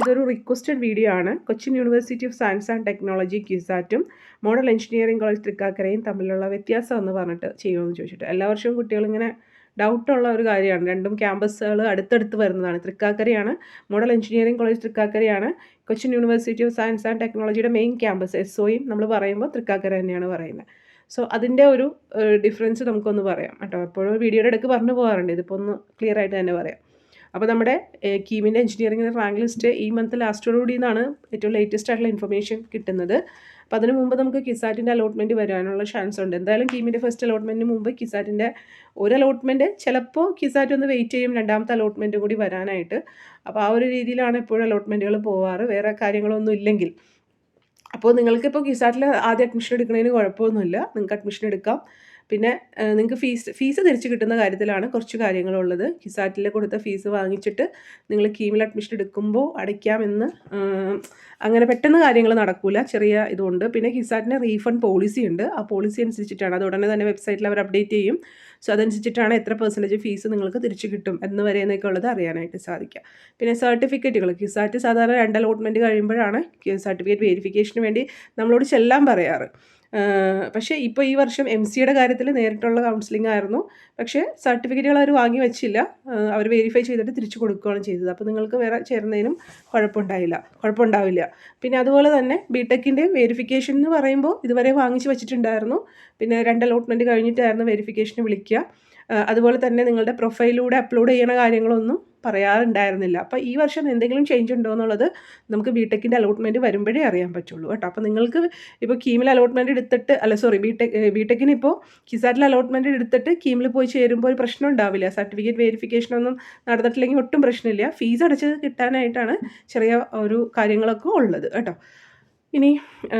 ഇതൊരു requested video ആണ്. Cochin university of science and technology ക്യുസാറ്റും മോഡൽ എഞ്ചിനീയറിംഗ് കോളേജ് തൃക്കാക്കരയും തമ്മിലുള്ള വ്യത്യാസം എന്ന് പറഞ്ഞിട്ട് ചെയ്യുമെന്ന് ചോദിച്ചിട്ട്. എല്ലാ വർഷവും കുട്ടികളിങ്ങനെ ഡൗട്ടുള്ള ഒരു കാര്യമാണ്. രണ്ടും ക്യാമ്പസുകൾ അടുത്തടുത്ത് വരുന്നതാണ്. തൃക്കാക്കരയാണ് മോഡൽ എഞ്ചിനീയറിംഗ് കോളേജ് തൃക്കാക്കരയാണ് Cochin university of science and ടെക്നോളജിയുടെ മെയിൻ ക്യാമ്പസ്. SOയും നമ്മൾ പറയുമ്പോൾ തൃക്കാക്കര തന്നെയാണ് പറയുന്നത്. സോ അതിൻ്റെ ഒരു ഡിഫറൻസ് നമുക്കൊന്ന് പറയാം കേട്ടോ. എപ്പോഴും വീഡിയോയുടെ ഇടയ്ക്ക് പറഞ്ഞു പോകാറുണ്ട്. ഇതിപ്പോൾ ഒന്ന് ക്ലിയർ ആയിട്ട് തന്നെ പറയാം. അപ്പോൾ നമ്മുടെ കീമിൻ്റെ എഞ്ചിനീയറിംഗിൻ്റെ റാങ്ക് ലിസ്റ്റ് ഈ മന്ത് ലാസ്റ്റോടുകൂടി നിന്നാണ് ഏറ്റവും ലേറ്റസ്റ്റ് ആയിട്ടുള്ള ഇൻഫർമേഷൻ കിട്ടുന്നത്. അപ്പോൾ അതിന് മുമ്പ് നമുക്ക് കിസാറ്റിൻ്റെ അലോട്ട്മെൻറ്റ് വരാനുള്ള ചാൻസ് ഉണ്ട്. എന്തായാലും കീമിൻ്റെ ഫസ്റ്റ് അലോട്ട്മെൻറ്റിന് മുമ്പ് കിസാറ്റിൻ്റെ ഒരു അലോട്ട്മെൻറ്റ് ചിലപ്പോൾ കിസാറ്റ് ഒന്ന് വെയിറ്റ് ചെയ്യും രണ്ടാമത്തെ അലോട്ട്മെൻറ്റ് കൂടി വരാനായിട്ട്. അപ്പോൾ ആ ഒരു രീതിയിലാണ് എപ്പോഴും അലോട്ട്മെൻറ്റുകൾ പോവാറ്, വേറെ കാര്യങ്ങളൊന്നും ഇല്ലെങ്കിൽ. അപ്പോൾ നിങ്ങൾക്കിപ്പോൾ കിസാറ്റിൽ ആദ്യം അഡ്മിഷൻ എടുക്കുന്നതിന് കുഴപ്പമൊന്നുമില്ല, നിങ്ങൾക്ക് അഡ്മിഷൻ എടുക്കാം. പിന്നെ നിങ്ങൾക്ക് ഫീസ് തിരിച്ച് കിട്ടുന്ന കാര്യത്തിലാണ് കുറച്ച് കാര്യങ്ങളുള്ളത്. കിസാറ്റിൽ കൊടുത്ത ഫീസ് വാങ്ങിച്ചിട്ട് നിങ്ങൾ കീമിൽ അഡ്മിഷൻ എടുക്കുമ്പോൾ അടയ്ക്കാമെന്ന് അങ്ങനെ പെട്ടെന്ന് കാര്യങ്ങൾ നടക്കില്ല, ചെറിയ ഇതുകൊണ്ട്. പിന്നെ കിസാറ്റിന് റീഫണ്ട് പോളിസി ഉണ്ട്. ആ പോളിസി അനുസരിച്ചിട്ടാണ്, അത് ഉടനെ തന്നെ വെബ്സൈറ്റിൽ അവർ അപ്ഡേറ്റ് ചെയ്യും. സോ അതനുസരിച്ചിട്ടാണ് എത്ര പെർസെൻറ്റേജ് ഫീസ് നിങ്ങൾക്ക് തിരിച്ച് കിട്ടും എന്ന് വരെയെന്നൊക്കെ ഉള്ളത് അറിയാനായിട്ട് സാധിക്കുക. പിന്നെ സർട്ടിഫിക്കറ്റുകൾ, കിസാറ്റ് സാധാരണ 2 അലോട്ട്മെൻറ്റ് കഴിയുമ്പോഴാണ് സർട്ടിഫിക്കറ്റ് വെരിഫിക്കേഷന് വേണ്ടി നമ്മളോട് ചെല്ലാൻ പറയാറ്. പക്ഷേ ഇപ്പോൾ ഈ വർഷം MCയുടെ കാര്യത്തിൽ നേരിട്ടുള്ള കൗൺസിലിംഗ് ആയിരുന്നു. പക്ഷേ സർട്ടിഫിക്കറ്റുകൾ അവർ വാങ്ങി വെച്ചില്ല, അവർ വെരിഫൈ ചെയ്തിട്ട് തിരിച്ചു കൊടുക്കുകയാണ് ചെയ്തത്. അപ്പോൾ നിങ്ങൾക്ക് വേറെ ചേരുന്നതിനും കുഴപ്പമുണ്ടാവില്ല. പിന്നെ അതുപോലെ തന്നെ BTECൻ്റെ വെരിഫിക്കേഷൻ എന്ന് പറയുമ്പോൾ ഇതുവരെ വാങ്ങിച്ച് വെച്ചിട്ടുണ്ടായിരുന്നു. പിന്നെ 2 അലോട്ട്മെൻറ്റ് കഴിഞ്ഞിട്ടായിരുന്നു വെരിഫിക്കേഷന് വിളിക്കുക. അതുപോലെ തന്നെ നിങ്ങളുടെ പ്രൊഫൈലിലൂടെ അപ്ലോഡ് ചെയ്യുന്ന കാര്യങ്ങളൊന്നും പറയാറുണ്ടായിരുന്നില്ല. അപ്പോൾ ഈ വർഷം എന്തെങ്കിലും ചേഞ്ച് ഉണ്ടോ എന്നുള്ളത് നമുക്ക് BTECൻ്റെ അലോട്ട്മെൻറ്റ് വരുമ്പോഴേ അറിയാൻ പറ്റുള്ളൂ കേട്ടോ. അപ്പോൾ നിങ്ങൾക്ക് ഇപ്പോൾ കീമിൽ അലോട്ട്മെൻറ്റ് എടുത്തിട്ട് BTECന് ഇപ്പോൾ കിസാറ്റിൽ അലോട്ട്മെൻറ്റ് എടുത്തിട്ട് കീമിൽ പോയി ചേരുമ്പോൾ ഒരു പ്രശ്നം ഉണ്ടാവില്ല. സർട്ടിഫിക്കറ്റ് വെരിഫിക്കേഷനൊന്നും നടന്നിട്ടില്ലെങ്കിൽ ഒട്ടും പ്രശ്നമില്ല. ഫീസ് അടച്ചത് കിട്ടാനായിട്ടാണ് ചെറിയ ഒരു കാര്യങ്ങളൊക്കെ ഉള്ളത് കേട്ടോ. ഇനി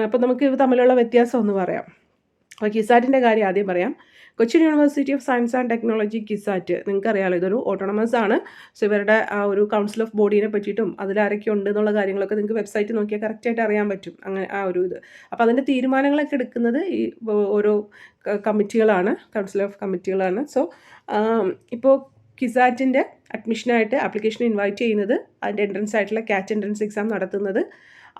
അപ്പോൾ നമുക്ക് ഇത് തമ്മിലുള്ള വ്യത്യാസം ഒന്ന് പറയാം. അപ്പോൾ കിസാറ്റിൻ്റെ കാര്യം ആദ്യം പറയാം. Cochin university of science and technology CUSAT നിങ്ങൾക്കറിയാമല്ലോ, ഇതൊരു ഓട്ടോണമസ് ആണ്. സോ ഇവരുടെ ആ ഒരു കൗൺസിൽ ഓഫ് ബോഡീനെ പറ്റിയിട്ടും അതിലാരൊക്കെ ഉണ്ട് എന്നുള്ള കാര്യങ്ങളൊക്കെ നിങ്ങൾക്ക് വെബ്സൈറ്റ് നോക്കിയാൽ കറക്റ്റായിട്ട് അറിയാൻ പറ്റും. അങ്ങനെ ആ ഒരു ഇത്. അപ്പോൾ അതിൻ്റെ തീരുമാനങ്ങളൊക്കെ എടുക്കുന്നത് ഈ ഓരോ കമ്മിറ്റികളാണ്, കൗൺസിൽ ഓഫ് കമ്മിറ്റികളാണ്. സോ ഇപ്പോൾ കിസാറ്റിൻ്റെ അഡ്മിഷനായിട്ട് ആപ്ലിക്കേഷൻ ഇൻവൈറ്റ് ചെയ്യുന്നത്, അതിൻ്റെ എൻട്രൻസ് ആയിട്ടുള്ള CAT എൻട്രൻസ് എക്സാം നടത്തുന്നത്,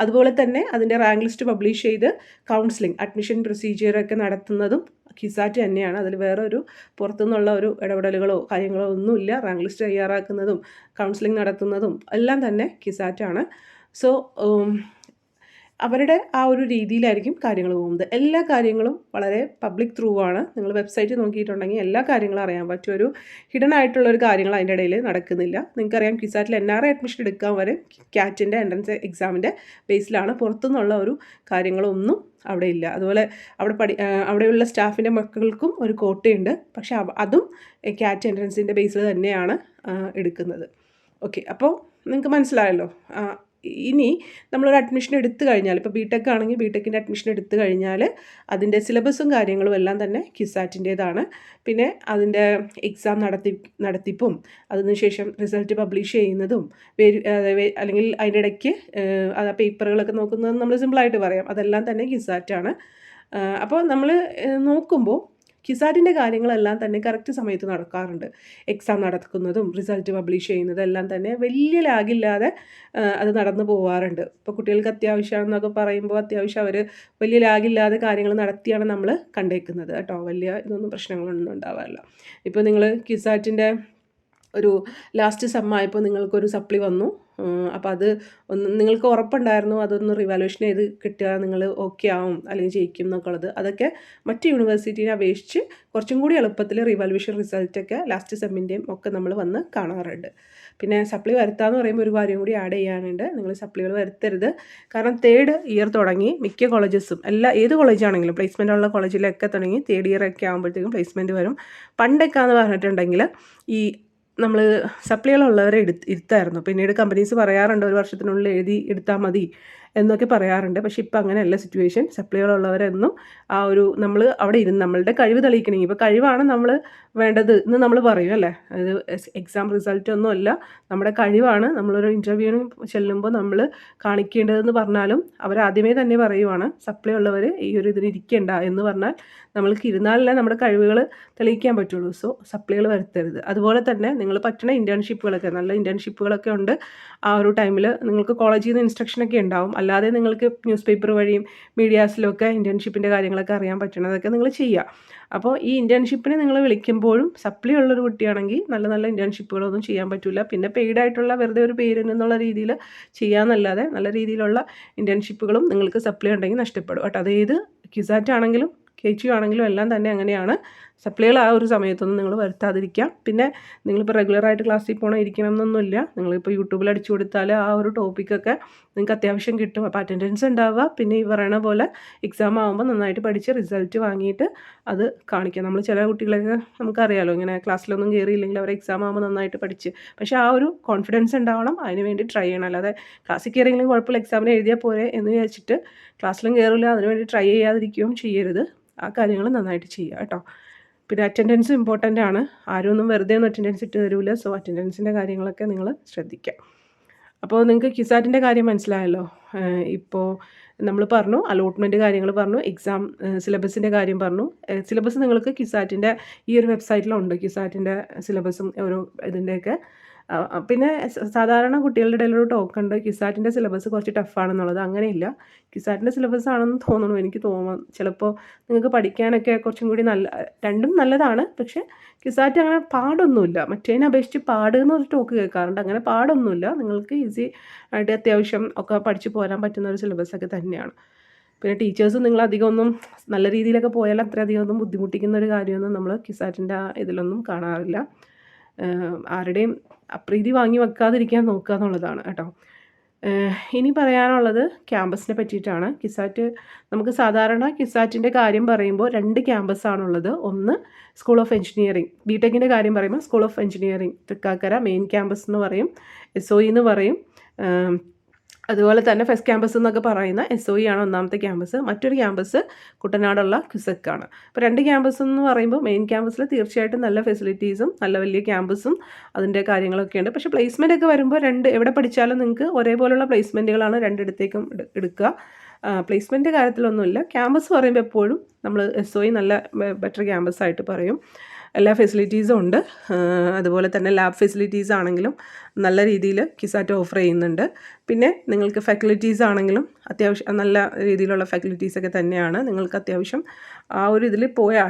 അതുപോലെ തന്നെ അതിൻ്റെ റാങ്ക് ലിസ്റ്റ് പബ്ലിഷ് ചെയ്ത് കൗൺസിലിംഗ് അഡ്മിഷൻ പ്രൊസീജിയറൊക്കെ നടത്തുന്നതും കിസാറ്റ് തന്നെയാണ്. അതിൽ വേറൊരു പുറത്തുനിന്നുള്ള ഒരു ഇടപെടലുകളോ കാര്യങ്ങളോ ഒന്നുമില്ല. റാങ്ക് ലിസ്റ്റ് തയ്യാറാക്കുന്നതും കൗൺസിലിംഗ് നടത്തുന്നതും എല്ലാം തന്നെ കിസാറ്റാണ്. സോ അവരുടെ ആ ഒരു രീതിയിലായിരിക്കും കാര്യങ്ങൾ പോകുന്നത്. എല്ലാ കാര്യങ്ങളും വളരെ പബ്ലിക് ത്രൂ ആണ്. നിങ്ങൾ വെബ്സൈറ്റ് നോക്കിയിട്ടുണ്ടെങ്കിൽ എല്ലാ കാര്യങ്ങളും അറിയാൻ പറ്റും. ഒരു ഹിഡൻ ആയിട്ടുള്ളൊരു കാര്യങ്ങൾ അതിൻ്റെ ഇടയിൽ നടക്കുന്നില്ല. നിങ്ങൾക്കറിയാം കിസാറ്റിൽ NRI അഡ്മിഷൻ എടുക്കാൻ വരെ CATൻ്റെ എൻട്രൻസ് എക്സാമിൻ്റെ ബേസിലാണ്. പുറത്തുനിന്നുള്ള ഒരു കാര്യങ്ങളൊന്നും അവിടെ ഇല്ല. അതുപോലെ അവിടെയുള്ള സ്റ്റാഫിൻ്റെ മക്കൾക്കും ഒരു കോട്ടയുണ്ട്. പക്ഷേ അതും CAT എൻട്രൻസിൻ്റെ ബേസിൽ തന്നെയാണ് എടുക്കുന്നത്. ഓക്കെ, അപ്പോൾ നിങ്ങൾക്ക് മനസ്സിലായല്ലോ. ഇനി നമ്മളൊരു അഡ്മിഷൻ എടുത്തു കഴിഞ്ഞാൽ, ഇപ്പോൾ BTEC ആണെങ്കിൽ BTECൻ്റെ അഡ്മിഷൻ എടുത്തു കഴിഞ്ഞാൽ അതിൻ്റെ സിലബസും കാര്യങ്ങളും എല്ലാം തന്നെ കിസാറ്റിൻ്റേതാണ്. പിന്നെ അതിൻ്റെ എക്സാം നടത്തിപ്പും അതിനുശേഷം റിസൾട്ട് പബ്ലിഷ് ചെയ്യുന്നതും അല്ലെങ്കിൽ അതിൻ്റെ ഇടയ്ക്ക് ആ പേപ്പറുകളൊക്കെ നോക്കുന്നതും നമ്മൾ സിമ്പിളായിട്ട് പറയാം, അതെല്ലാം തന്നെ കിസാറ്റാണ്. അപ്പോൾ നമ്മൾ നോക്കുമ്പോൾ കിസാറ്റിൻ്റെ കാര്യങ്ങളെല്ലാം തന്നെ കറക്റ്റ് സമയത്ത് നടക്കാറുണ്ട്. എക്സാം നടക്കുന്നതും റിസൾട്ട് പബ്ലിഷ് ചെയ്യുന്നതും എല്ലാം തന്നെ വലിയ ലാഗില്ലാതെ അത് നടന്നു പോകാറുണ്ട്. ഇപ്പോൾ കുട്ടികൾക്ക് അത്യാവശ്യമാണെന്നൊക്കെ പറയുമ്പോൾ അത്യാവശ്യം അവർ വലിയ ലാഗില്ലാതെ കാര്യങ്ങൾ നടത്തിയാണ് നമ്മൾ കണ്ടേക്കുന്നത് കേട്ടോ. വലിയ ഇതൊന്നും പ്രശ്നങ്ങളൊന്നും ഉണ്ടാവാറില്ല. ഇപ്പോൾ നിങ്ങൾ കിസാറ്റിൻ്റെ ഒരു ലാസ്റ്റ് സെമ്മായപ്പോൾ നിങ്ങൾക്കൊരു സപ്ലി വന്നു. അപ്പോൾ അത് നിങ്ങൾക്ക് ഉറപ്പുണ്ടായിരുന്നു അതൊന്ന് റിവാലുവേഷൻ ചെയ്ത് കിട്ടുക, നിങ്ങൾ ഓക്കെ ആവും അല്ലെങ്കിൽ ജയിക്കും എന്നൊക്കെ ഉള്ളത്. അതൊക്കെ മറ്റ് യൂണിവേഴ്സിറ്റീനെ അപേക്ഷിച്ച് കുറച്ചും കൂടി എളുപ്പത്തിൽ റിവാലുവേഷൻ റിസൾട്ടൊക്കെ ലാസ്റ്റ് സെമ്മിൻ്റെയും ഒക്കെ നമ്മൾ വന്ന് കാണാറുണ്ട്. പിന്നെ സപ്ലി വരുത്താമെന്ന് പറയുമ്പോൾ ഒരു കാര്യം കൂടി ആഡ് ചെയ്യാനുണ്ട്. നിങ്ങൾ സപ്ലികൾ വരുത്തരുത്. കാരണം 3rd ഇയർ തുടങ്ങി മിക്ക കോളേജസും ഏത് കോളേജാണെങ്കിലും പ്ലേസ്മെൻ്റ് ഉള്ള കോളേജിലൊക്കെ തുടങ്ങി 3rd ഇയർ ഒക്കെ ആകുമ്പോഴത്തേക്കും പ്ലേസ്മെൻറ്റ് വരും. പണ്ടൊക്കെ എന്ന് പറഞ്ഞിട്ടുണ്ടെങ്കിൽ ഈ നമ്മൾ സപ്ലികളുള്ളവരെ ഇരുത്തായിരുന്നു. പിന്നീട് കമ്പനീസ് പറയാറുണ്ട് 1 വർഷത്തിനുള്ളിൽ എഴുതി എടുത്താൽ മതി എന്നൊക്കെ പറയാറുണ്ട്. പക്ഷേ ഇപ്പോൾ അങ്ങനെയല്ല സിറ്റുവേഷൻ. സപ്ലികളുള്ളവരെന്നും ആ ഒരു നമ്മൾ അവിടെ ഇരുന്ന് നമ്മളുടെ കഴിവ് തെളിയിക്കണമെങ്കിൽ ഇപ്പോൾ കഴിവാണ് നമ്മൾ വേണ്ടത് എന്ന് നമ്മൾ പറയും അല്ലേ. അത് എക്സാം റിസൾട്ട് ഒന്നും അല്ല, നമ്മുടെ കഴിവാണ് നമ്മളൊരു ഇൻ്റർവ്യൂവിന് ചെല്ലുമ്പോൾ നമ്മൾ കാണിക്കേണ്ടതെന്ന് പറഞ്ഞാലും അവരാദ്യമേ തന്നെ പറയുവാണ് സപ്ലൈ ഉള്ളവർ ഈ ഒരു ഇതിന് ഇരിക്കേണ്ട എന്ന് പറഞ്ഞാൽ നമ്മൾക്ക് ഇരുന്നാലല്ലേ നമ്മുടെ കഴിവുകൾ തെളിയിക്കാൻ പറ്റുള്ളൂ. സോ സപ്ലികൾ വരുത്തരുത്. അതുപോലെ തന്നെ നിങ്ങൾ പറ്റുന്ന ഇൻറ്റേൺഷിപ്പുകളൊക്കെ നല്ല ഇൻറ്റേൺഷിപ്പുകളൊക്കെ ഉണ്ട്. ആ ഒരു ടൈമിൽ നിങ്ങൾക്ക് കോളേജിൽ നിന്ന് ഇൻസ്ട്രക്ഷനൊക്കെ ഉണ്ടാവും. അല്ലാതെ നിങ്ങൾക്ക് ന്യൂസ് പേപ്പർ വഴിയും മീഡിയാസിലൊക്കെ ഇൻറ്റേൺഷിപ്പിൻ്റെ കാര്യങ്ങളൊക്കെ അറിയാൻ പറ്റുന്നതൊക്കെ നിങ്ങൾ ചെയ്യുക. അപ്പോൾ ഈ ഇൻറ്റേൺഷിപ്പിന് നിങ്ങൾ വിളിക്കുമ്പോഴും സപ്ലി ഉള്ളൊരു കുട്ടിയാണെങ്കിൽ നല്ല നല്ല ഇൻറ്റേൺഷിപ്പുകളൊന്നും ചെയ്യാൻ പറ്റില്ല. പിന്നെ പെയ്ഡായിട്ടുള്ള വെറുതെ ഒരു പേരിനെന്നുള്ള രീതിയിൽ ചെയ്യാമെന്നല്ലാതെ നല്ല രീതിയിലുള്ള ഇൻറ്റേൺഷിപ്പുകളും നിങ്ങൾക്ക് സപ്ലി ഉണ്ടെങ്കിൽ നഷ്ടപ്പെടും കേട്ടോ. അതേത് ക്യുസാറ്റ് ആണെങ്കിലും KQ ആണെങ്കിലും എല്ലാം തന്നെ അങ്ങനെയാണ്. സപ്ലികൾ ആ ഒരു സമയത്തൊന്നും നിങ്ങൾ വരുത്താതിരിക്കുക. പിന്നെ നിങ്ങളിപ്പോൾ റെഗുലറായിട്ട് ക്ലാസ്സിൽ പോകണം ഇരിക്കണം എന്നൊന്നുമില്ല. നിങ്ങളിപ്പോൾ യൂട്യൂബിൽ അടിച്ചു കൊടുത്താൽ ആ ഒരു ടോപ്പിക്കൊക്കെ നിങ്ങൾക്ക് അത്യാവശ്യം കിട്ടും. അപ്പോൾ അറ്റൻഡൻസ് ഉണ്ടാവുക. പിന്നെ ഈ പറയണ പോലെ എക്സാം ആകുമ്പോൾ നന്നായിട്ട് പഠിച്ച് റിസൾട്ട് വാങ്ങിയിട്ട് അത് കാണിക്കുക. നമ്മൾ ചില കുട്ടികളൊക്കെ നമുക്കറിയാമല്ലോ, ഇങ്ങനെ ക്ലാസ്സിലൊന്നും കയറിയില്ലെങ്കിൽ അവർ എക്സാം ആകുമ്പോൾ നന്നായിട്ട് പഠിച്ച്, പക്ഷേ ആ ഒരു കോൺഫിഡൻസ് ഉണ്ടാവണം. അതിന് വേണ്ടി ട്രൈ ചെയ്യണം. അല്ലാതെ ക്ലാസ്സിൽ കയറിയെങ്കിലും കുഴപ്പമില്ല, എക്സാമിന് എഴുതിയാൽ പോരെ എന്ന് വിചാരിച്ചിട്ട് ക്ലാസ്സിലും കയറില്ല അതിന് വേണ്ടി ട്രൈ ചെയ്യാതിരിക്കുകയും ചെയ്യരുത്. ആ കാര്യങ്ങൾ നന്നായിട്ട് ചെയ്യുക കേട്ടോ. പിന്നെ അറ്റൻഡൻസ് ഇമ്പോർട്ടൻ്റ് ആണ്. ആരും ഒന്നും വെറുതെ ഒന്നും അറ്റൻഡൻസ് ഇട്ട് തരില്ല. സോ അറ്റൻഡൻസിൻ്റെ കാര്യങ്ങളൊക്കെ നിങ്ങൾ ശ്രദ്ധിക്കുക. അപ്പോൾ നിങ്ങൾക്ക് ക്യുസാറ്റിൻ്റെ കാര്യം മനസ്സിലായല്ലോ. ഇപ്പോൾ നമ്മൾ പറഞ്ഞു അലോട്ട്മെൻറ്റ് കാര്യങ്ങൾ പറഞ്ഞു, എക്സാം സിലബസിൻ്റെ കാര്യം പറഞ്ഞു. സിലബസ് നിങ്ങൾക്ക് ക്യുസാറ്റിൻ്റെ ഈ ഒരു വെബ്സൈറ്റിലുണ്ട്. ക്യുസാറ്റിൻ്റെ സിലബസും ഓരോ ഇതിൻ്റെയൊക്കെ. പിന്നെ സാധാരണ കുട്ടികളുടെ ഇടയിലൊരു ടോക്കുണ്ട് ക്യുസാറ്റിൻ്റെ സിലബസ് കുറച്ച് ടഫാണെന്നുള്ളത്. അങ്ങനെയില്ല, ക്യുസാറ്റിൻ്റെ സിലബസ് ആണെന്ന് തോന്നുന്നു. എനിക്ക് തോന്നുന്നു ചിലപ്പോൾ നിങ്ങൾക്ക് പഠിക്കാനൊക്കെ കുറച്ചും കൂടി രണ്ടും നല്ലതാണ്. പക്ഷേ ക്യുസാറ്റ് അങ്ങനെ പാടൊന്നുമില്ല. മറ്റേതിനെ അപേക്ഷിച്ച് പാടുന്ന ഒരു ടോക്ക് കേൾക്കാറുണ്ട്. അങ്ങനെ പാടൊന്നുമില്ല. നിങ്ങൾക്ക് ഈസി ആയിട്ട് അത്യാവശ്യം ഒക്കെ പഠിച്ച് പോരാൻ പറ്റുന്ന ഒരു സിലബസൊക്കെ തന്നെയാണ്. പിന്നെ ടീച്ചേഴ്സ് നിങ്ങൾ അധികം ഒന്നും നല്ല രീതിയിലൊക്കെ പോയാൽ അത്രയധികം ഒന്നും ബുദ്ധിമുട്ടിക്കുന്ന ഒരു കാര്യമൊന്നും നമ്മൾ ക്യുസാറ്റിൻ്റെ ഇതിലൊന്നും കാണാറില്ല. ആരുടെയും അപ്രീതി വാങ്ങി വെക്കാതിരിക്കാൻ നോക്കുക എന്നുള്ളതാണ് കേട്ടോ. ഇനി പറയാനുള്ളത് ക്യാമ്പസിനെ പറ്റിയിട്ടാണ്. ക്യുസാറ്റ് നമുക്ക് സാധാരണ ക്യുസാറ്റിൻ്റെ കാര്യം പറയുമ്പോൾ 2 ക്യാമ്പസാണുള്ളത്. ഒന്ന് സ്കൂൾ ഓഫ് എഞ്ചിനീയറിംഗ്, ബിടെക്കിൻ്റെ കാര്യം പറയുമ്പോൾ school of engineering Thrikkakara main campus എന്ന് പറയും, SOE എന്ന് പറയും. അതുപോലെ തന്നെ ഫസ്റ്റ് ക്യാമ്പസ് എന്നൊക്കെ പറയുന്ന SOE ആണ് ഒന്നാമത്തെ ക്യാമ്പസ്. മറ്റൊരു ക്യാമ്പസ് കുട്ടനാടുള്ള ക്യുസെക്കാണ്. അപ്പോൾ 2 ക്യാമ്പസ് എന്ന് പറയുമ്പോൾ മെയിൻ ക്യാമ്പസിൽ തീർച്ചയായിട്ടും നല്ല ഫെസിലിറ്റീസും നല്ല വലിയ ക്യാമ്പസും അതിൻ്റെ കാര്യങ്ങളൊക്കെ ഉണ്ട്. പക്ഷേ പ്ലേസ്മെൻ്റ് ഒക്കെ വരുമ്പോൾ എവിടെ പഠിച്ചാലും നിങ്ങൾക്ക് ഒരേപോലുള്ള പ്ലേസ്മെൻറ്റുകളാണ് രണ്ടിടത്തേക്കും എടുക്കുക. പ്ലേസ്മെൻറ്റ് കാര്യത്തിലൊന്നുമില്ല. ക്യാമ്പസ് പറയുമ്പോൾ എപ്പോഴും നമ്മൾ SOE നല്ല ബെറ്റർ ക്യാമ്പസായിട്ട് പറയും. എല്ലാ ഫെസിലിറ്റീസും ഉണ്ട്. അതുപോലെ തന്നെ ലാബ് ഫെസിലിറ്റീസ് ആണെങ്കിലും നല്ല രീതിയിൽ ക്യുസാറ്റ് ഓഫർ ചെയ്യുന്നുണ്ട്. പിന്നെ നിങ്ങൾക്ക് ഫാക്കൽറ്റീസ് ആണെങ്കിലും അത്യാവശ്യം നല്ല രീതിയിലുള്ള ഫാക്കൽറ്റീസൊക്കെ തന്നെയാണ്. നിങ്ങൾക്ക് അത്യാവശ്യം ആ ഒരു ഇതിൽ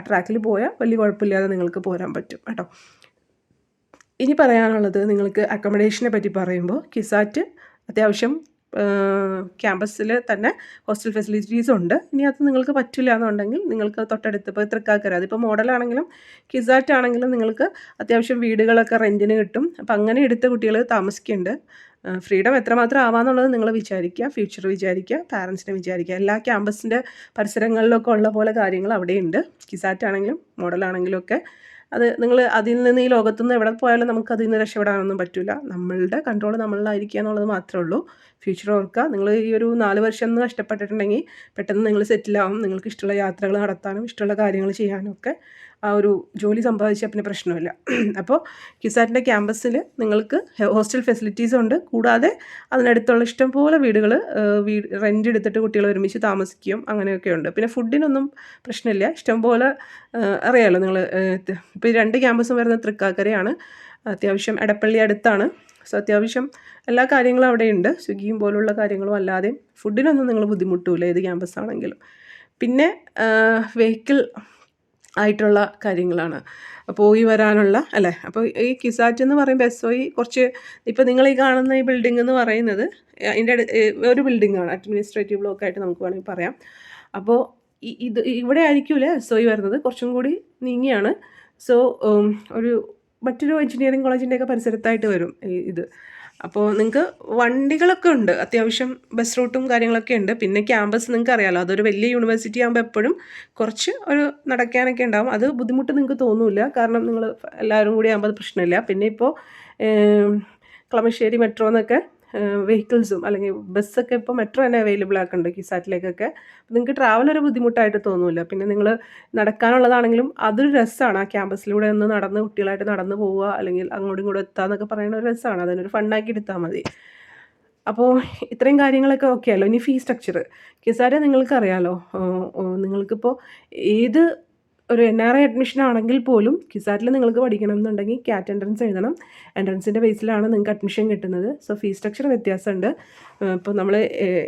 ട്രാക്കിൽ പോയാൽ വലിയ കുഴപ്പമില്ലാതെ നിങ്ങൾക്ക് പോരാൻ പറ്റും കേട്ടോ. ഇനി പറയാനുള്ളത് നിങ്ങൾക്ക് അക്കോമഡേഷനെ പറ്റി പറയുമ്പോൾ ക്യുസാറ്റ് അത്യാവശ്യം ക്യാമ്പസിൽ തന്നെ ഹോസ്റ്റൽ ഫെസിലിറ്റീസ് ഉണ്ട്. ഇനി അത് നിങ്ങൾക്ക് പറ്റില്ല എന്നുണ്ടെങ്കിൽ നിങ്ങൾക്ക് തൊട്ടടുത്ത് ഇപ്പോൾ തൃക്കാക്കര, അതിപ്പോൾ മോഡലാണെങ്കിലും ക്യുസാറ്റ് ആണെങ്കിലും നിങ്ങൾക്ക് അത്യാവശ്യം വീടുകളൊക്കെ റെൻറ്റിന് കിട്ടും. അപ്പം അങ്ങനെ എടുത്ത കുട്ടികൾ താമസിക്കുന്നുണ്ട്. ഫ്രീഡം എത്രമാത്രം ആവാമെന്നുള്ളത് നിങ്ങൾ വിചാരിക്കുക, ഫ്യൂച്ചർ വിചാരിക്കുക, പാരൻസിനെ വിചാരിക്കുക. എല്ലാ ക്യാമ്പസിൻ്റെ പരിസരങ്ങളിലൊക്കെ ഉള്ള പോലെ കാര്യങ്ങൾ അവിടെയുണ്ട്. ക്യുസാറ്റ് ആണെങ്കിലും മോഡലാണെങ്കിലും ഒക്കെ അത് നിങ്ങൾ അതിൽ നിന്ന് ഈ ലോകത്തുനിന്ന് എവിടെ പോയാലും നമുക്ക് അതിൽ നിന്ന് രക്ഷപ്പെടാനൊന്നും പറ്റില്ല. നമ്മളുടെ കൺട്രോൾ നമ്മളിലായിരിക്കുക എന്നുള്ളത് മാത്രമേ ഉള്ളൂ. ഫ്യൂച്ചർ ഓർക്കുക. നിങ്ങൾ ഈ ഒരു 4 വർഷം ഒന്ന് കഷ്ടപ്പെട്ടിട്ടുണ്ടെങ്കിൽ പെട്ടെന്ന് നിങ്ങൾ സെറ്റിലാവും. നിങ്ങൾക്ക് ഇഷ്ടമുള്ള യാത്രകൾ നടത്താനും ഇഷ്ടമുള്ള കാര്യങ്ങൾ ചെയ്യാനും ഒക്കെ ആ ഒരു ജോലി സമ്പാദിച്ചാൽ പിന്നെ പ്രശ്നമില്ല. അപ്പോൾ ക്യുസാറ്റിൻ്റെ ക്യാമ്പസിൽ നിങ്ങൾക്ക് ഹോസ്റ്റൽ ഫെസിലിറ്റീസും ഉണ്ട്. കൂടാതെ അതിനടുത്തുള്ള ഇഷ്ടംപോലെ വീടുകൾ റെൻ്റ് എടുത്തിട്ട് കുട്ടികൾ ഒരുമിച്ച് താമസിക്കുകയും അങ്ങനെയൊക്കെ ഉണ്ട്. പിന്നെ ഫുഡിനൊന്നും പ്രശ്നമില്ല. ഇഷ്ടംപോലെ അറിയാമല്ലോ നിങ്ങൾ. ഇപ്പോൾ 2 ക്യാമ്പസും വരുന്നത് തൃക്കാക്കരയാണ്. അത്യാവശ്യം എടപ്പള്ളി അടുത്താണ്. സോ അത്യാവശ്യം എല്ലാ കാര്യങ്ങളും അവിടെയുണ്ട്. സ്വിഗ്ഗിയും പോലുള്ള കാര്യങ്ങളും അല്ലാതെയും ഫുഡിനൊന്നും നിങ്ങൾ ബുദ്ധിമുട്ടില്ല ഏത് ക്യാമ്പസ് ആണെങ്കിലും. പിന്നെ വെഹിക്കിൾ ആയിട്ടുള്ള കാര്യങ്ങളാണ് പോയി വരാനുള്ള അല്ലേ. അപ്പോൾ ഈ ക്യുസാറ്റ് എന്ന് പറയുമ്പോൾ SOE കുറച്ച് ഇപ്പോൾ നിങ്ങൾ ഈ കാണുന്ന ഈ ബിൽഡിംഗ് എന്ന് പറയുന്നത് അതിൻ്റെ ഒരു ബിൽഡിങ്ങാണ്, അഡ്മിനിസ്ട്രേറ്റീവ് ബ്ലോക്കായിട്ട് നമുക്ക് വേണമെങ്കിൽ പറയാം. അപ്പോൾ ഇവിടെ ആയിരിക്കില്ല SOE വരുന്നത്, കുറച്ചും കൂടി നീങ്ങിയാണ്. സോ മറ്റൊരു എഞ്ചിനീയറിംഗ് കോളേജിൻ്റെയൊക്കെ പരിസരത്തായിട്ട് വരും ഇത്. അപ്പോൾ നിങ്ങൾക്ക് വണ്ടികളൊക്കെ ഉണ്ട്, അത്യാവശ്യം ബസ് റൂട്ടും കാര്യങ്ങളൊക്കെ ഉണ്ട്. പിന്നെ ക്യാമ്പസ് നിങ്ങൾക്ക് അറിയാമല്ലോ, അതൊരു വലിയ യൂണിവേഴ്സിറ്റി ആകുമ്പോൾ എപ്പോഴും കുറച്ച് ഒരു നടക്കാനൊക്കെ ഉണ്ടാകും. അത് ബുദ്ധിമുട്ട് നിങ്ങൾക്ക് തോന്നില്ല, കാരണം നിങ്ങൾ എല്ലാവരും കൂടി ആകുമ്പോൾ അത് പ്രശ്നമില്ല. പിന്നെ ഇപ്പോൾ കളമശ്ശേരി മെട്രോ എന്നൊക്കെ വെഹിക്കിൾസും അല്ലെങ്കിൽ ബസ്സൊക്കെ ഇപ്പോൾ മെട്രോ തന്നെ അവൈലബിൾ ആക്കുന്നുണ്ട് കിസാറ്റിലേക്കൊക്കെ. നിങ്ങൾക്ക് ട്രാവൽ ഒരു ബുദ്ധിമുട്ടായിട്ട് തോന്നില്ല. പിന്നെ നിങ്ങൾ നടക്കാനുള്ളതാണെങ്കിലും അതൊരു രസമാണ്. ആ ക്യാമ്പസിലൂടെ ഒന്ന് നടന്ന് കുട്ടികളായിട്ട് നടന്ന് പോവുക, അല്ലെങ്കിൽ അങ്ങോട്ടും ഇങ്ങോട്ടും എത്താന്നൊക്കെ പറയുന്ന ഒരു രസമാണ്. അതിനൊരു ഫണ്ണാക്കി എടുത്താൽ മതി. അപ്പോൾ ഇത്രയും കാര്യങ്ങളൊക്കെ ഓക്കെ ആയല്ലോ. ഇനി ഫീ സ്ട്രക്ചർ. കിസാറ്റ് നിങ്ങൾക്കറിയാലോ, നിങ്ങൾക്കിപ്പോൾ ഏത് ഒരു NRI അഡ്മിഷൻ ആണെങ്കിൽ പോലും കിസാറ്റിൽ നിങ്ങൾക്ക് പഠിക്കണം എന്നുണ്ടെങ്കിൽ ക്യാറ്റ് എൻട്രൻസ് എഴുതണം. എൻട്രൻസിൻ്റെ ബേസിലാണ് നിങ്ങൾക്ക് അഡ്മിഷൻ കിട്ടുന്നത്. സോ ഫീ സ്ട്രക്ചർ വ്യത്യാസമുണ്ട്. ഇപ്പോൾ നമ്മൾ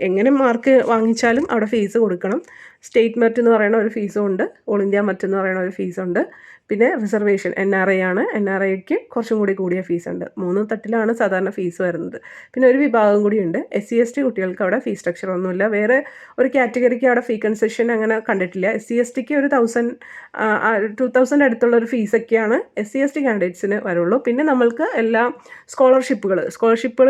എങ്ങനെ മാർക്ക് വാങ്ങിച്ചാലും അവിടെ ഫീസ് കൊടുക്കണം. സ്റ്റേറ്റ് മെറിറ്റ് എന്ന് പറയുന്ന ഒരു ഫീസും ഉണ്ട്, ഓൾ ഇന്ത്യ മെറിറ്റ് എന്ന് പറയുന്ന ഒരു ഫീസുണ്ട്. പിന്നെ റിസർവേഷൻ NRI ആണ്. NRIക്ക് കുറച്ചും കൂടി കൂടിയ ഫീസുണ്ട്. 3 തട്ടിലാണ് സാധാരണ ഫീസ് വരുന്നത്. പിന്നെ ഒരു വിഭാഗം കൂടിയുണ്ട്, SC/ST കുട്ടികൾക്ക് അവിടെ ഫീ സ്ട്രക്ചർ ഒന്നുമില്ല. വേറെ ഒരു കാറ്റഗറിക്ക് അവിടെ ഫീ കൺസെഷൻ അങ്ങനെ കണ്ടിട്ടില്ല. SC/STക്ക് ഒരു 2000 അടുത്തുള്ള ഒരു ഫീസൊക്കെയാണ് SC/ST കാൻഡിഡേറ്റ്സിന് വരുള്ളൂ. പിന്നെ നമ്മൾക്ക് എല്ലാ സ്കോളർഷിപ്പുകൾ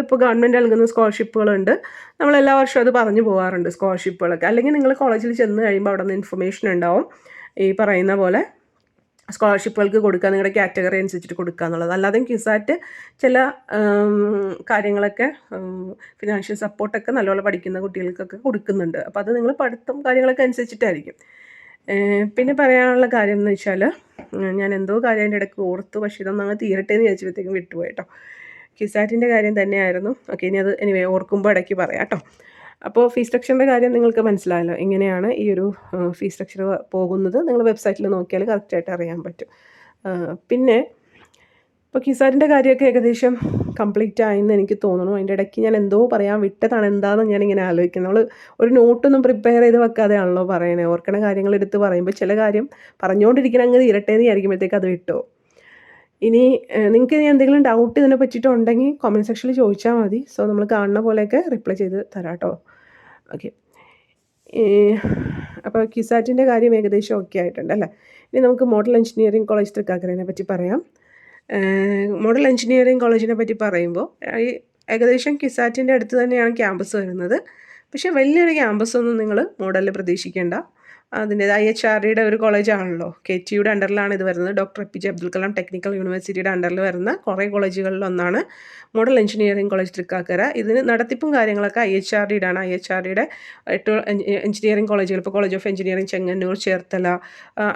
ഇപ്പോൾ ഗവൺമെൻറ് നൽകുന്ന സ്കോളർഷിപ്പുകളുണ്ട്. നമ്മൾ എല്ലാ വർഷവും അത് പറഞ്ഞു പോകാറുണ്ട് സ്കോളർഷിപ്പുകളൊക്കെ. അല്ലെങ്കിൽ നിങ്ങൾ കോളേജിൽ ചെന്ന് കഴിയുമ്പോൾ അവിടെ നിന്ന് ഇൻഫർമേഷൻ ഉണ്ടാവും ഈ പറയുന്ന പോലെ സ്കോളർഷിപ്പുകൾക്ക് കൊടുക്കുക, നിങ്ങളുടെ കാറ്റഗറി അനുസരിച്ചിട്ട് കൊടുക്കുക എന്നുള്ളത്. അല്ലാതെ കിസാറ്റ് ചില കാര്യങ്ങളൊക്കെ ഫിനാൻഷ്യൽ സപ്പോർട്ടൊക്കെ നല്ലപോലെ പഠിക്കുന്ന കുട്ടികൾക്കൊക്കെ കൊടുക്കുന്നുണ്ട്. അപ്പോൾ അത് നിങ്ങൾ പഠിത്തം കാര്യങ്ങളൊക്കെ അനുസരിച്ചിട്ടായിരിക്കും. പിന്നെ പറയാനുള്ള കാര്യം എന്ന് വെച്ചാൽ, ഞാൻ എന്തോ കാര്യം അതിൻ്റെ ഇടയ്ക്ക് ഓർത്തു, പക്ഷേ ഇതൊന്നും അങ്ങ് തീരട്ടെ എന്ന് വിചാരിച്ചപ്പോഴത്തേക്കും വിട്ടുപോയി കേട്ടോ. കിസാറ്റിൻ്റെ കാര്യം തന്നെയായിരുന്നു. ഓക്കെ, ഇനി അത് ഓർക്കുമ്പോൾ ഇടയ്ക്ക് പറയാം കേട്ടോ. അപ്പോൾ ഫീ സ്ട്രക്ചറിൻ്റെ കാര്യം നിങ്ങൾക്ക് മനസ്സിലായല്ലോ. എങ്ങനെയാണ് ഈ ഒരു ഫീ സ്ട്രക്ചർ പോകുന്നത്, നിങ്ങൾ വെബ്സൈറ്റിൽ നോക്കിയാൽ കറക്റ്റായിട്ട് അറിയാൻ പറ്റും. പിന്നെ ഇപ്പോൾ കിസാറ്റിൻ്റെ കാര്യമൊക്കെ ഏകദേശം കംപ്ലീറ്റ് ആയെന്ന് എനിക്ക് തോന്നുന്നു. അതിൻ്റെ ഇടയ്ക്ക് ഞാൻ എന്തോ പറയാൻ വിട്ടതാണ്, എന്താണെന്ന് ഞാനിങ്ങനെ ആലോചിക്കുന്നത്. നമ്മൾ ഒരു നോട്ടൊന്നും പ്രിപ്പയർ ചെയ്ത് വെക്കാതെയാണല്ലോ പറയണേ. ഓർക്കണ കാര്യങ്ങൾ എടുത്ത് പറയുമ്പോൾ ചില കാര്യം പറഞ്ഞുകൊണ്ടിരിക്കണം അങ്ങ് തീരട്ടേന്ന് വിചാരിക്കുമ്പോഴത്തേക്ക് അത് വിട്ടോ. ഇനി നിങ്ങൾക്ക് ഇനി എന്തെങ്കിലും ഡൗട്ട് ഇതിനെ പറ്റിയിട്ടുണ്ടെങ്കിൽ കമൻറ്റ് സെക്ഷനിൽ ചോദിച്ചാൽ മതി. സോ നമ്മൾ കാണുന്ന പോലെയൊക്കെ റിപ്ലൈ ചെയ്ത് തരാം കേട്ടോ. ഓക്കെ, അപ്പോൾ കിസാറ്റിൻ്റെ കാര്യം ഏകദേശം ഓക്കെ ആയിട്ടുണ്ട് അല്ലേ. ഇനി നമുക്ക് മോഡൽ എഞ്ചിനീയറിംഗ് കോളേജ് തൃക്കാക്കരയെ പറ്റി പറയാം. മോഡൽ എഞ്ചിനീയറിംഗ് കോളേജിനെ പറ്റി പറയുമ്പോൾ ഏകദേശം കിസാറ്റിൻ്റെ അടുത്ത് തന്നെയാണ് ക്യാമ്പസ് വരുന്നത്. പക്ഷേ വലിയൊരു ക്യാമ്പസൊന്നും നിങ്ങൾ മോഡലിൽ പ്രതീക്ഷിക്കേണ്ട. അതിൻ്റേത് IHRDയുടെ ഒരു കോളേജാണല്ലോ. KTUയുടെ അണ്ടറിലാണ് ഇത് വരുന്നത്. Doctor APJ Abdul Kalam technical യൂണിവേഴ്സിറ്റിയുടെ അണ്ടറിൽ വരുന്ന കുറേ കോളേജുകളിലൊന്നാണ് മോഡൽ എഞ്ചിനീയറിംഗ് കോളേജ് തൃക്കാക്കര. ഇതിന് നടത്തിപ്പും കാര്യങ്ങളൊക്കെ IHRDയുടെ ആണ്. IHRDയുടെ 8 എഞ്ചിനീയറിംഗ് കോളേജുകൾ, ഇപ്പോൾ college of engineering Chengannur, Cherthala,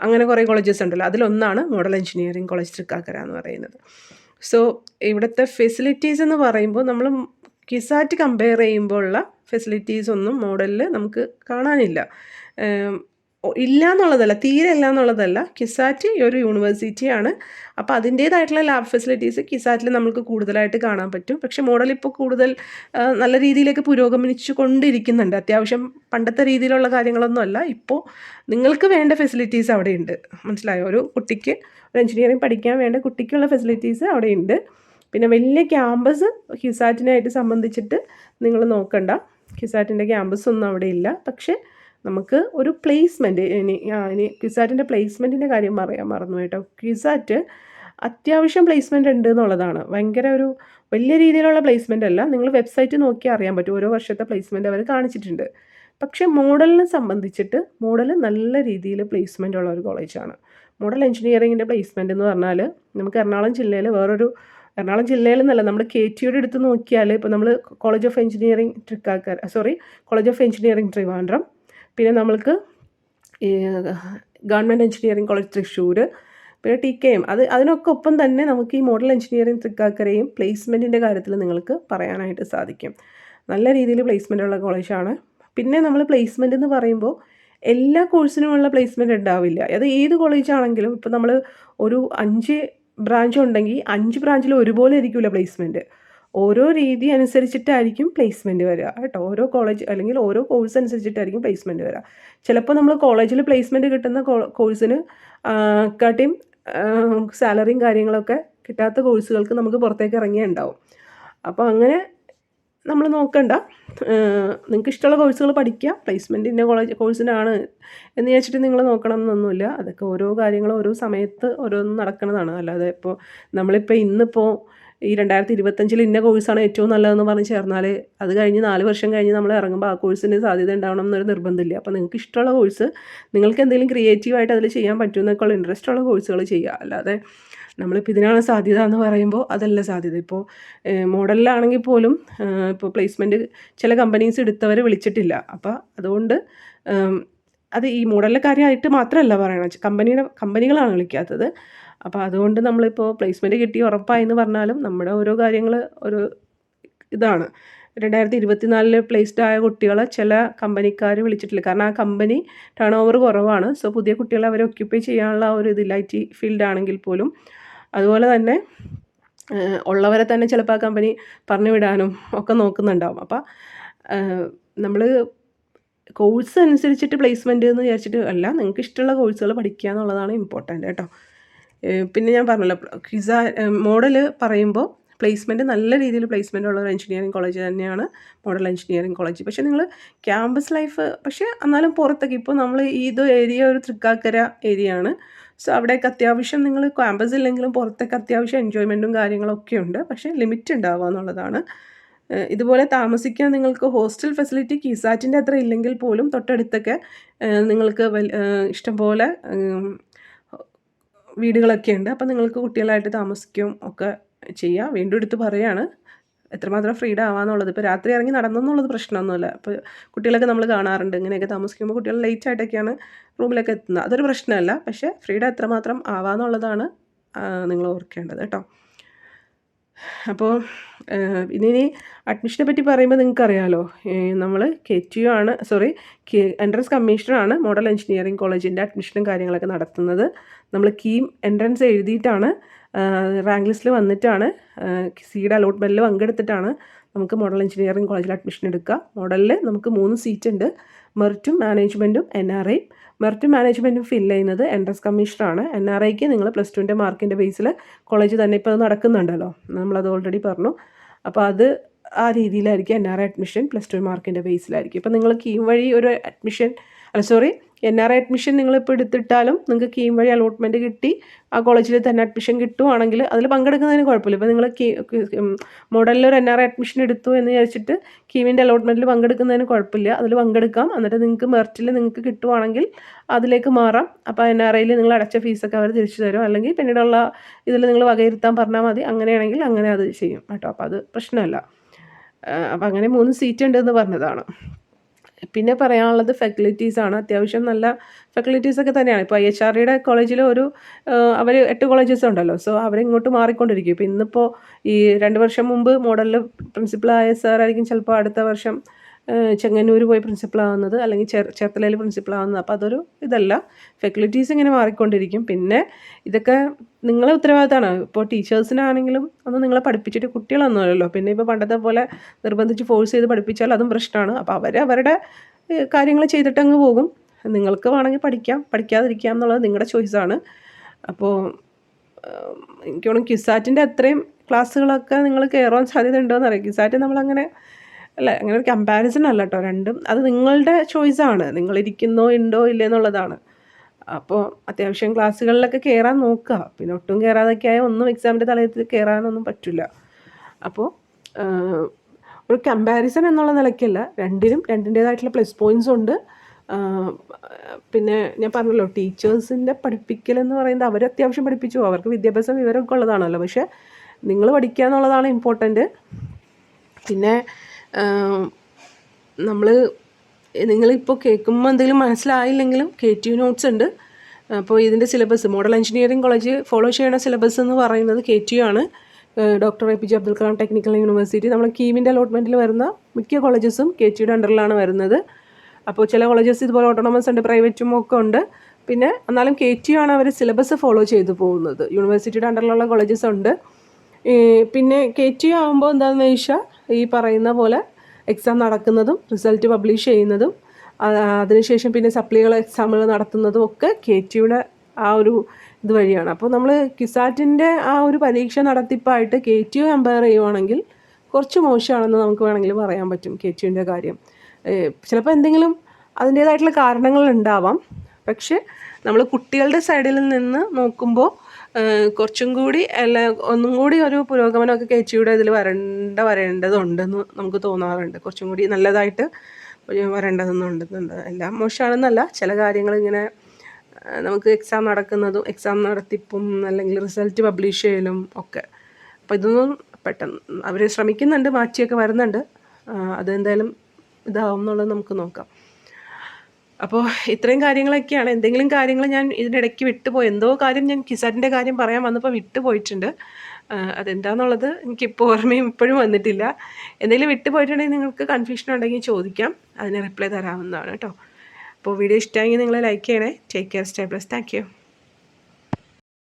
അങ്ങനെ കുറേ കോളേജസ് ഉണ്ടല്ലോ. അതിലൊന്നാണ് മോഡൽ എഞ്ചിനീയറിംഗ് കോളേജ് തൃക്കാക്കര എന്ന് പറയുന്നത്. സോ ഇവിടുത്തെ ഫെസിലിറ്റീസ് എന്ന് പറയുമ്പോൾ നമ്മൾ കിസാറ്റ് കമ്പയർ ചെയ്യുമ്പോൾ ഉള്ള ഫെസിലിറ്റീസ് ഒന്നും മോഡലിൽ നമുക്ക് കാണാനില്ല. ഇല്ല എന്നുള്ളതല്ല, തീരെ ഇല്ല എന്നുള്ളതല്ല. കിസാറ്റ് ഒരു യൂണിവേഴ്സിറ്റിയാണ്. അപ്പോൾ അതിൻ്റേതായിട്ടുള്ള ലാബ് ഫെസിലിറ്റീസ് കിസാറ്റിൽ നമുക്ക് കൂടുതലായിട്ട് കാണാൻ പറ്റും. പക്ഷേ മോഡൽ ഇപ്പോൾ കൂടുതൽ നല്ല രീതിയിലേക്ക് പുരോഗമിച്ചു കൊണ്ടിരിക്കുന്നുണ്ട്. അത്യാവശ്യം പണ്ടത്തെ രീതിയിലുള്ള കാര്യങ്ങളൊന്നുമല്ല. ഇപ്പോൾ നിങ്ങൾക്ക് വേണ്ട ഫെസിലിറ്റീസ് അവിടെയുണ്ട്. മനസ്സിലായോ? ഒരു കുട്ടിക്ക് ഒരു എഞ്ചിനീയറിംഗ് പഠിക്കാൻ വേണ്ട കുട്ടിക്കുള്ള ഫെസിലിറ്റീസ് അവിടെയുണ്ട്. പിന്നെ വലിയ ക്യാമ്പസ് കിസാറ്റിനായിട്ട് സംബന്ധിച്ചിട്ട് നിങ്ങൾ നോക്കണ്ട. കിസാറ്റിൻ്റെ ക്യാമ്പസ് ഒന്നും അവിടെ ഇല്ല. പക്ഷേ നമുക്ക് ഒരു പ്ലേസ്മെൻറ്റ്, ഇനി കിസാറ്റിൻ്റെ പ്ലേസ്മെൻറ്റിൻ്റെ കാര്യം പറയാൻ മറന്നു കേട്ടോ. കിസാറ്റ് അത്യാവശ്യം പ്ലേസ്മെൻറ്റ് ഉണ്ട് എന്നുള്ളതാണ്. ഭയങ്കര ഒരു വലിയ രീതിയിലുള്ള പ്ലേസ്മെൻ്റ് അല്ല. നിങ്ങൾ വെബ്സൈറ്റ് നോക്കിയാൽ അറിയാൻ പറ്റും, ഓരോ വർഷത്തെ പ്ലേസ്മെൻറ്റ് അവർ കാണിച്ചിട്ടുണ്ട്. പക്ഷേ മോഡലിനെ സംബന്ധിച്ചിട്ട് മോഡൽ നല്ല രീതിയിൽ പ്ലേസ്മെൻ്റ് ഉള്ള ഒരു കോളേജാണ്. മോഡൽ എഞ്ചിനീയറിങ്ങിൻ്റെ പ്ലേസ്മെൻറ്റ് എന്ന് പറഞ്ഞാൽ നമുക്ക് എറണാകുളം ജില്ലയിൽ എറണാകുളം ജില്ലയിൽ നിന്നല്ല, നമ്മൾ KTUയുടെ എടുത്ത് നോക്കിയാൽ ഇപ്പോൾ നമ്മൾ college of engineering college of engineering Trivandrum, പിന്നെ നമ്മൾക്ക് ഈ ഗവൺമെൻറ് എഞ്ചിനീയറിംഗ് കോളേജ് തൃശ്ശൂർ, പിന്നെ TKM, അതിനൊക്കെ ഒപ്പം തന്നെ നമുക്ക് ഈ മോഡൽ എഞ്ചിനീയറിംഗ് തൃക്കാക്കരയും പ്ലേസ്മെൻറ്റിൻ്റെ കാര്യത്തിൽ നിങ്ങൾക്ക് പറയാനായിട്ട് സാധിക്കും. നല്ല രീതിയിൽ പ്ലേസ്മെൻ്റ് ഉള്ള കോളേജാണ്. പിന്നെ നമ്മൾ പ്ലേസ്മെൻ്റ് എന്ന് പറയുമ്പോൾ എല്ലാ കോഴ്സിനുമുള്ള പ്ലേസ്മെൻറ്റ് ഉണ്ടാവില്ല. അത് ഏത് കോളേജാണെങ്കിലും ഇപ്പോൾ നമ്മൾ ഒരു 5 ബ്രാഞ്ച് ഉണ്ടെങ്കിൽ 5 ബ്രാഞ്ചിൽ ഒരുപോലെ ആയിരിക്കില്ല പ്ലേസ്മെൻറ്റ്. ഓരോ രീതി അനുസരിച്ചിട്ടായിരിക്കും പ്ലേസ്മെൻറ്റ് വരിക കേട്ടോ. ഓരോ കോളേജ് അല്ലെങ്കിൽ ഓരോ കോഴ്സ് അനുസരിച്ചിട്ടായിരിക്കും പ്ലേസ്മെൻറ്റ് വരിക. ചിലപ്പോൾ നമ്മൾ കോളേജിൽ പ്ലേസ്മെൻറ്റ് കിട്ടുന്ന കോഴ്സിന് കാട്ടിയും സാലറിയും കാര്യങ്ങളൊക്കെ കിട്ടാത്ത കോഴ്സുകൾക്ക് നമുക്ക് പുറത്തേക്ക് ഇറങ്ങിയേ ഉണ്ടാവും. അപ്പോൾ അങ്ങനെ നമ്മൾ നോക്കണ്ട. നിങ്ങൾക്ക് ഇഷ്ടമുള്ള കോഴ്സുകൾ പഠിക്കുക. പ്ലേസ്മെൻറ്റ് ഇന്ന കോഴ്സിനാണ് എന്ന് വെച്ചിട്ട് നിങ്ങൾ നോക്കണം എന്നൊന്നുമില്ല. അതൊക്കെ ഓരോ കാര്യങ്ങളും ഓരോ സമയത്ത് ഓരോന്നും നടക്കുന്നതാണ്. അല്ലാതെ ഇപ്പോൾ നമ്മളിപ്പോൾ ഇന്നിപ്പോൾ ഈ 2025 ഇന്ന കോഴ്സാണ് ഏറ്റവും നല്ലതെന്ന് പറഞ്ഞ് ചേർന്നാൽ അത് കഴിഞ്ഞ് 4 വർഷം കഴിഞ്ഞ് നമ്മൾ ഇറങ്ങുമ്പോൾ ആ കോഴ്സിന് സാധ്യത ഉണ്ടാവണം എന്നൊരു നിർബന്ധമില്ല. അപ്പോൾ നിങ്ങൾക്ക് ഇഷ്ടമുള്ള കോഴ്സ്, നിങ്ങൾക്ക് എന്തെങ്കിലും ക്രിയേറ്റീവായിട്ട് അതിൽ ചെയ്യാൻ പറ്റുമെന്നൊക്കെയുള്ള ഇൻട്രസ്റ്റ് ഉള്ള കോഴ്സുകൾ ചെയ്യുക. അല്ലാതെ നമ്മളിപ്പോൾ ഇതിനാണ് സാധ്യത എന്ന് പറയുമ്പോൾ അതല്ല സാധ്യത. ഇപ്പോൾ മോഡലിലാണെങ്കിൽ പോലും ഇപ്പോൾ പ്ലേസ്മെൻറ്റ് ചില കമ്പനീസ് എടുത്തവർ വിളിച്ചിട്ടില്ല. അപ്പോൾ അതുകൊണ്ട് അത് ഈ മോഡലിലെ കാര്യമായിട്ട് മാത്രമല്ല പറയണത്, കമ്പനികളാണ് വിളിക്കാത്തത്. അപ്പോൾ അതുകൊണ്ട് നമ്മളിപ്പോൾ പ്ലേസ്മെൻറ്റ് കിട്ടി ഉറപ്പായി എന്ന് പറഞ്ഞാലും നമ്മുടെ ഓരോ കാര്യങ്ങൾ ഒരു ഇതാണ്. 2024 പ്ലേസ്ഡ് ആയ കുട്ടികളെ ചില കമ്പനിക്കാർ വിളിച്ചിട്ടില്ല. കാരണം ആ കമ്പനി ടേൺ ഓവർ കുറവാണ്. സോ പുതിയ കുട്ടികളെ അവർ ഒക്യുപ്പൈ ചെയ്യാനുള്ള ഒരു ഇതില്ല, IT ഫീൽഡ് ആണെങ്കിൽ പോലും. അതുപോലെ തന്നെ ഉള്ളവരെ തന്നെ ചിലപ്പോൾ ആ കമ്പനി പറഞ്ഞു വിടാനും ഒക്കെ നോക്കുന്നുണ്ടാവും. അപ്പോൾ നമ്മൾ കോഴ്സ് അനുസരിച്ചിട്ട് പ്ലേസ്മെൻറ്റ് എന്ന് വിചാരിച്ചിട്ട് അല്ല, നിങ്ങൾക്ക് ഇഷ്ടമുള്ള കോഴ്സുകൾ പഠിക്കുക എന്നുള്ളതാണ് ഇമ്പോർട്ടൻ്റ് കേട്ടോ. പിന്നെ ഞാൻ പറഞ്ഞല്ലോ, മോഡൽ പറയുമ്പോൾ പ്ലേസ്മെൻറ്റ് നല്ല രീതിയിൽ പ്ലേസ്മെൻ്റ് ഉള്ള ഒരു എഞ്ചിനീയറിംഗ് കോളേജ് തന്നെയാണ് മോഡൽ എഞ്ചിനീയറിംഗ് കോളേജ്. പക്ഷേ നിങ്ങൾ ക്യാമ്പസ് ലൈഫ്, പക്ഷേ എന്നാലും പുറത്തേക്ക് ഇപ്പോൾ നമ്മൾ ഇത് ഏരിയ ഒരു തൃക്കാക്കര ഏരിയ ആണ്. സോ അവിടേക്ക് അത്യാവശ്യം നിങ്ങൾ ക്യാമ്പസ് ഇല്ലെങ്കിലും പുറത്തേക്ക് അത്യാവശ്യം എൻജോയ്മെൻറ്റും കാര്യങ്ങളൊക്കെ ഉണ്ട്. പക്ഷേ ലിമിറ്റ് ഉണ്ടാവുക എന്നുള്ളതാണ്. ഇതുപോലെ താമസിക്കാൻ നിങ്ങൾക്ക് ഹോസ്റ്റൽ ഫെസിലിറ്റി കിസാറ്റിൻ്റെ അത്ര ഇല്ലെങ്കിൽ പോലും തൊട്ടടുത്തൊക്കെ നിങ്ങൾക്ക് ഇഷ്ടംപോലെ വീടുകളൊക്കെ ഉണ്ട്. അപ്പോൾ നിങ്ങൾക്ക് കുട്ടികളായിട്ട് താമസിക്കും ഒക്കെ ചെയ്യാം. വീണ്ടും എടുത്ത് പറയുകയാണ്, എത്രമാത്രം ഫ്രീഡം ആവാന്നുള്ളത്. ഇപ്പോൾ രാത്രി ഇറങ്ങി നടന്നെന്നുള്ളത് പ്രശ്നമൊന്നുമില്ല. ഇപ്പോൾ കുട്ടികളൊക്കെ നമ്മൾ കാണാറുണ്ട്, ഇങ്ങനെയൊക്കെ താമസിക്കുമ്പോൾ കുട്ടികൾ ലേറ്റ് ആയിട്ടൊക്കെയാണ് റൂമിലൊക്കെ എത്തുന്നത്. അതൊരു പ്രശ്നമല്ല. പക്ഷേ ഫ്രീഡം എത്രമാത്രം ആവാന്നുള്ളതാണ് നിങ്ങൾ ഓർക്കേണ്ടത് കേട്ടോ. അപ്പോൾ ഇനി അഡ്മിഷനെ പറ്റി പറയുമ്പോൾ നിങ്ങൾക്കറിയാമല്ലോ, നമ്മൾ KTU ആണ്, എൻട്രൻസ് കമ്മീഷണറാണ് മോഡൽ എഞ്ചിനീയറിംഗ് കോളേജിൻ്റെ അഡ്മിഷനും കാര്യങ്ങളൊക്കെ നടത്തുന്നത്. നമ്മൾ കീം എൻട്രൻസ് എഴുതിയിട്ടാണ്, റാങ്ക് ലിസ്റ്റിൽ വന്നിട്ടാണ്, സീഡ് അലോട്ട്മെൻറ്റിൽ പങ്കെടുത്തിട്ടാണ് നമുക്ക് മോഡൽ എഞ്ചിനീയറിംഗ് കോളേജിൽ അഡ്മിഷൻ എടുക്കുക. മോഡലിൽ നമുക്ക് 3 സീറ്റ് ഉണ്ട്, മെറിറ്റും മാനേജ്മെൻറ്റും NRI. മെറിറ്റും മാനേജ്മെൻറ്റും ഫില്ല് ചെയ്യുന്നത് എൻട്രൻസ് കമ്മീഷണറാണ്. NRIക്ക് നിങ്ങൾ +2ൻ്റെ മാർക്കിൻ്റെ ബേസിൽ കോളേജ് തന്നെ ഇപ്പോൾ നടക്കുന്നുണ്ടല്ലോ, നമ്മളത് ഓൾറെഡി പറഞ്ഞു. അപ്പോൾ അത് ആ രീതിയിലായിരിക്കും NRI അഡ്മിഷൻ +2 മാർക്കിൻ്റെ ബേസിലായിരിക്കും. ഇപ്പോൾ നിങ്ങൾ കീം വഴി ഒരു NRI അഡ്മിഷൻ നിങ്ങളിപ്പോൾ എടുത്തിട്ടാലും നിങ്ങൾക്ക് കീം വഴി അലോട്ട്മെൻറ്റ് കിട്ടി ആ കോളേജിൽ തന്നെ അഡ്മിഷൻ കിട്ടുവാണെങ്കിൽ അതിൽ പങ്കെടുക്കുന്നതിന് കുഴപ്പമില്ല. ഇപ്പോൾ നിങ്ങൾ മോഡലിൽ ഒരു NRI അഡ്മിഷൻ എടുത്തു എന്ന് വിചാരിച്ചിട്ട് കീമിൻ്റെ അലോട്ട്മെൻറ്റിൽ പങ്കെടുക്കുന്നതിന് കുഴപ്പമില്ല, അതിൽ പങ്കെടുക്കാം. എന്നിട്ട് നിങ്ങൾക്ക് മെറിറ്റിൽ നിങ്ങൾക്ക് കിട്ടുവാണെങ്കിൽ അതിലേക്ക് മാറാം. അപ്പോൾ NRIയിൽ നിങ്ങൾ അടച്ച ഫീസൊക്കെ അവർ തിരിച്ചു തരും. അല്ലെങ്കിൽ പിന്നീടുള്ള ഇതിൽ നിങ്ങൾ വകയിരുത്താൻ പറഞ്ഞാൽ മതി. അങ്ങനെയാണെങ്കിൽ അങ്ങനെ അത് ചെയ്യും കേട്ടോ. അപ്പോൾ അത് പ്രശ്നമല്ല. അപ്പോൾ അങ്ങനെ 3 സീറ്റ് ഉണ്ടെന്ന് പറഞ്ഞതാണ്. പിന്നെ പറയാനുള്ളത് ഫെസിലിറ്റീസാണ്. അത്യാവശ്യം നല്ല ഫെസിലിറ്റീസൊക്കെ തന്നെയാണ്. ഇപ്പോൾ IHRDയുടെ കോളേജിൽ അവർ 8 കോളേജസ് ഉണ്ടല്ലോ. സോ അവരിങ്ങോട്ട് മാറിക്കൊണ്ടിരിക്കും. ഇപ്പോൾ ഇന്നിപ്പോൾ ഈ 2 വർഷം മുമ്പ് മോഡലിൽ പ്രിൻസിപ്പളായ സാറായിരിക്കും ചിലപ്പോൾ അടുത്ത വർഷം ചെങ്ങന്നൂർ പോയി പ്രിൻസിപ്പളാവുന്നത്, അല്ലെങ്കിൽ ചേർത്തലയിൽ പ്രിൻസിപ്പളാവുന്നത്. അപ്പോൾ അതൊരു ഇതല്ല, ഫെസിലിറ്റീസ് ഇങ്ങനെ മാറിക്കൊണ്ടിരിക്കും. പിന്നെ ഇതൊക്കെ നിങ്ങളെ ഉത്തരവാദിത്തമാണ്. ഇപ്പോൾ ടീച്ചേഴ്സിനാണെങ്കിലും ഒന്നും നിങ്ങളെ പഠിപ്പിച്ചിട്ട് കുട്ടികളൊന്നുമല്ലല്ലോ. പിന്നെ ഇപ്പോൾ പണ്ടത്തെ പോലെ നിർബന്ധിച്ച് ഫോഴ്സ് ചെയ്ത് പഠിപ്പിച്ചാൽ അതും പ്രശ്നമാണ്. അപ്പോൾ അവരുടെ കാര്യങ്ങൾ ചെയ്തിട്ടങ്ങ് പോകും. നിങ്ങൾക്ക് വേണമെങ്കിൽ പഠിക്കാം, പഠിക്കാതിരിക്കാം എന്നുള്ളത് നിങ്ങളുടെ ചോയ്സാണ്. അപ്പോൾ എനിക്ക് തോന്നുന്നു ക്യുസാറ്റിൻ്റെ അത്രയും ക്ലാസ്സുകളൊക്കെ നിങ്ങൾ കയറാൻ സാധ്യത ഉണ്ടോയെന്ന് അറിയാം. ക്യുസാറ്റ് നമ്മളങ്ങനെ അല്ല, അങ്ങനെ ഒരു കമ്പാരിസൺ അല്ല കേട്ടോ. രണ്ടും അത് നിങ്ങളുടെ ചോയ്സാണ്, നിങ്ങളിരിക്കുന്നോ ഉണ്ടോ ഇല്ലേ എന്നുള്ളതാണ്. അപ്പോൾ അത്യാവശ്യം ക്ലാസ്സുകളിലൊക്കെ കയറാൻ നോക്കുക. പിന്നെ ഒട്ടും കയറാതൊക്കെ ആയാൽ ഒന്നും എക്സാമിൻ്റെ തലത്തിൽ കയറാനൊന്നും പറ്റില്ല. അപ്പോൾ ഒരു കമ്പാരിസൺ എന്നുള്ള നിലയ്ക്കല്ല, രണ്ടിൻ്റേതായിട്ടുള്ള പ്ലസ് പോയിൻറ്റ്സ് ഉണ്ട്. പിന്നെ ഞാൻ പറഞ്ഞല്ലോ, ടീച്ചേഴ്സിൻ്റെ പഠിപ്പിക്കലെന്ന് പറയുന്നത് അവർ അത്യാവശ്യം പഠിപ്പിച്ചു, അവർക്ക് വിദ്യാഭ്യാസം വിവരമൊക്കെ ഉള്ളതാണല്ലോ. പക്ഷേ നിങ്ങൾ പഠിക്കുക എന്നുള്ളതാണ് ഇമ്പോർട്ടൻറ്റ്. പിന്നെ നിങ്ങളിപ്പോൾ കേൾക്കുമ്പോൾ എന്തെങ്കിലും മനസ്സിലായില്ലെങ്കിലും KTU നോട്ട്സ് ഉണ്ട്. അപ്പോൾ ഇതിൻ്റെ syllabus, model engineering college follow ചെയ്യുന്ന സിലബസ് എന്ന് പറയുന്നത് KTU ആണ്, doctor APJ Abdul Kalam technical university. നമ്മൾ കീമിൻ്റെ അലോട്ട്മെൻറ്റിൽ വരുന്ന മിക്ക കോളേജസും KTUയുടെ അണ്ടറിലാണ് വരുന്നത്. അപ്പോൾ ചില കോളേജസ് ഇതുപോലെ ഓട്ടോണമസ് ഉണ്ട്, പ്രൈവറ്റും ഒക്കെ ഉണ്ട്. പിന്നെ എന്നാലും KTU ആണ് അവർ സിലബസ് ഫോളോ ചെയ്തു പോകുന്നത്. യൂണിവേഴ്സിറ്റിയുടെ അണ്ടറിലുള്ള കോളേജസ് ഉണ്ട്. പിന്നെ KTU ആകുമ്പോൾ എന്താണെന്ന് ചോദിച്ചാൽ ഈ പറയുന്ന പോലെ എക്സാം നടക്കുന്നതും റിസൾട്ട് പബ്ലിഷ് ചെയ്യുന്നതും അതിനുശേഷം പിന്നെ സപ്ലികൾ എക്സാമുകൾ നടത്തുന്നതും ഒക്കെ KTUയുടെ ആ ഒരു ഇതുവഴിയാണ്. അപ്പോൾ നമ്മൾ ക്യുസാറ്റിൻ്റെ ആ ഒരു പരീക്ഷ നടത്തിപ്പായിട്ട് KTU കമ്പയർ ചെയ്യുവാണെങ്കിൽ കുറച്ച് മോശമാണെന്ന് നമുക്ക് വേണമെങ്കിൽ പറയാൻ പറ്റും KTUവിൻ്റെ കാര്യം. ചിലപ്പോൾ എന്തെങ്കിലും അതിൻ്റേതായിട്ടുള്ള കാരണങ്ങൾ ഉണ്ടാവാം. പക്ഷേ നമ്മൾ കുട്ടികളുടെ സൈഡിൽ നിന്ന് നോക്കുമ്പോൾ കുറച്ചും കൂടി ഒന്നും കൂടി ഒരു പുരോഗമനമൊക്കെ KTUയുടെ ഇതിൽ വരേണ്ടതുണ്ടെന്ന് നമുക്ക് തോന്നാറുണ്ട്. കുറച്ചും കൂടി നല്ലതായിട്ട് വരേണ്ടതെന്നുണ്ടെന്നുണ്ട്. എല്ലാം മോശമാണെന്നല്ല, ചില കാര്യങ്ങൾ ഇങ്ങനെ നമുക്ക് എക്സാം നടത്തിപ്പും അല്ലെങ്കിൽ റിസൾട്ട് പബ്ലിഷ് ചെയ്യലും ഒക്കെ. അപ്പോൾ ഇതൊന്നും പെട്ടെന്ന് അവർ ശ്രമിക്കുന്നുണ്ട്, മാറ്റിയൊക്കെ വരുന്നുണ്ട്. അതെന്തായാലും ഇതാവും എന്നുള്ളത് നമുക്ക് നോക്കാം. അപ്പോൾ ഇത്രയും കാര്യങ്ങളൊക്കെയാണ്. എന്തെങ്കിലും കാര്യങ്ങൾ ഞാൻ ഇതിനിടയ്ക്ക് വിട്ടുപോയി, എന്തോ കാര്യം ഞാൻ കിസാറ്റിൻ്റെ കാര്യം പറയാൻ വന്നപ്പോൾ വിട്ടുപോയിട്ടുണ്ട്. അതെന്താണെന്നുള്ളത് എനിക്കിപ്പോൾ ഓർമ്മയും ഇപ്പോഴും വന്നിട്ടില്ല. എന്തെങ്കിലും വിട്ടുപോയിട്ടുണ്ടെങ്കിൽ നിങ്ങൾക്ക് കൺഫ്യൂഷൻ ഉണ്ടെങ്കിൽ ചോദിക്കാം, അതിന് റിപ്ലൈ തരാവുന്നതാണ് കേട്ടോ. അപ്പോൾ വീഡിയോ ഇഷ്ടമായെങ്കിൽ നിങ്ങൾ ലൈക്ക് ചെയ്യണേ. Take care, stay blessed. Thank you.